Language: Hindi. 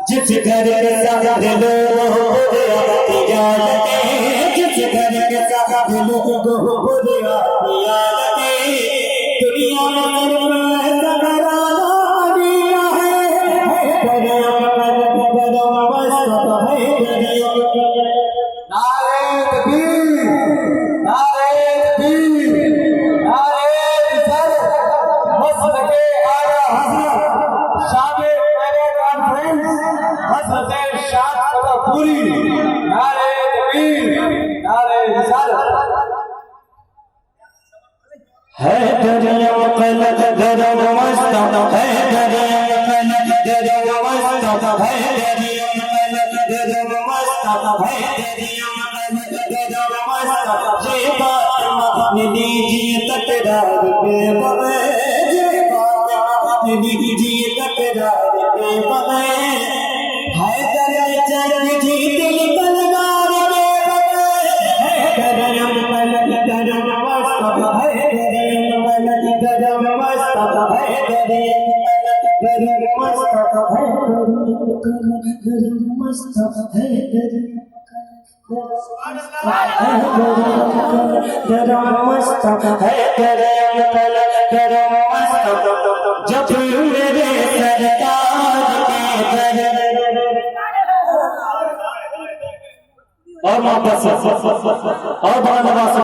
जिस घर के साथ लोग जिस घर के साथ लोग दुनिया पूरी नारे तकबीर नारे रिसालत है दरिया कलक दरम मस्त है दरिया कलक दरम मस्त है दरिया कलक दरम मस्त है दरिया कलक दरम मस्त ये बात मान लीजिए तकरार पे बगैर ये बात मान लीजिए तकरार पे बगैर है दरिया चरण जी दिल तलवार के बगैर है दरिया कलक दरम मस्त है दरिया कलक दरम मस्त है दरिया कलक दरम मस्त है दरम मस्त है दरम मस्त है दरिया कलक दरम मस्त जब मेरे सरकार के दर और वापस और